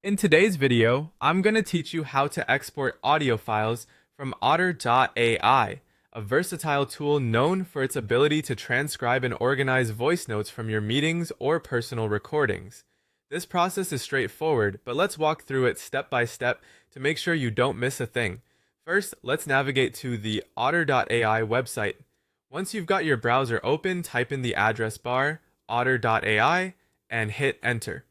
In today's video, I'm going to teach you how to export audio files from Otter AI, a versatile tool known for its ability to transcribe and organize voice notes from your meetings or personal recordings. This process is straightforward, but let's walk through it step by step to make sure you don't miss a thing. First, let's navigate to the Otter AI website. Once you've got your browser open, type in the address bar Otter AI and hit enter.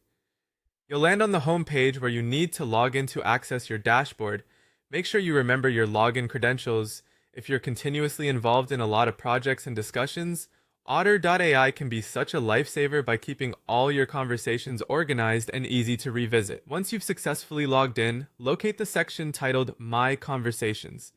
You'll land on the home page where you need to log in to access your dashboard. Make sure you remember your login credentials. If you're continuously involved in a lot of projects and discussions, Otter AI can be such a lifesaver by keeping all your conversations organized and easy to revisit. Once you've successfully logged in, locate the section titled My Conversations.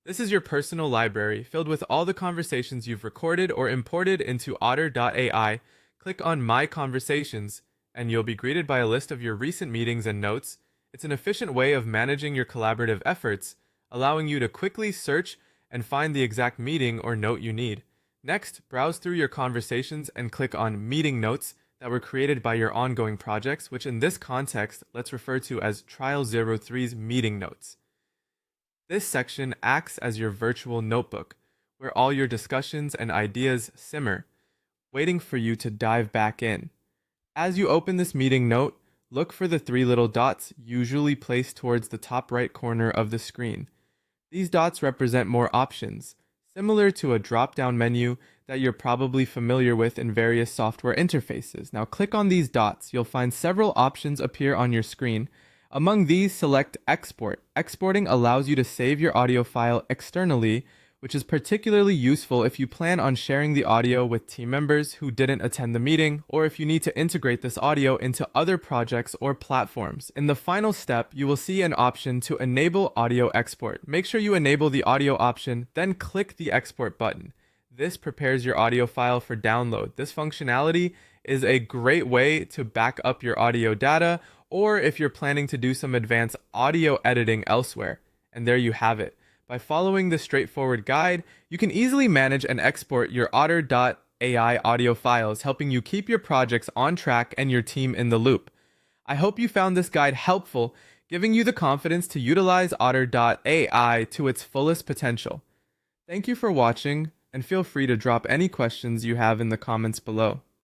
This is your personal library filled with all the conversations you've recorded or imported into Otter AI. Click on My Conversations and you'll be greeted by a list of your recent meetings and notes. It's an efficient way of managing your collaborative efforts, allowing you to quickly search and find the exact meeting or note you need. Next, browse through your conversations and click on Meeting Notes that were created by your ongoing projects, which in this context, let's refer to as Trial 03's Meeting Notes. This section acts as your virtual notebook, where all your discussions and ideas simmer, waiting for you to dive back in. As you open this meeting note, look for the three little dots usually placed towards the top right corner of the screen. These dots represent more options, similar to a drop-down menu that you're probably familiar with in various software interfaces. Now click on these dots. You'll find several options appear on your screen. Among these, select Export. Exporting allows you to save your audio file externally, which is particularly useful if you plan on sharing the audio with team members who didn't attend the meeting, or if you need to integrate this audio into other projects or platforms. In the final step, you will see an option to enable audio export. Make sure you enable the audio option, then click the export button. This prepares your audio file for download. This functionality is a great way to back up your audio data, or if you're planning to do some advanced audio editing elsewhere. And there you have it. By following this straightforward guide, you can easily manage and export your Otter AI audio files, helping you keep your projects on track and your team in the loop. I hope you found this guide helpful, giving you the confidence to utilize Otter AI to its fullest potential. Thank you for watching, and feel free to drop any questions you have in the comments below.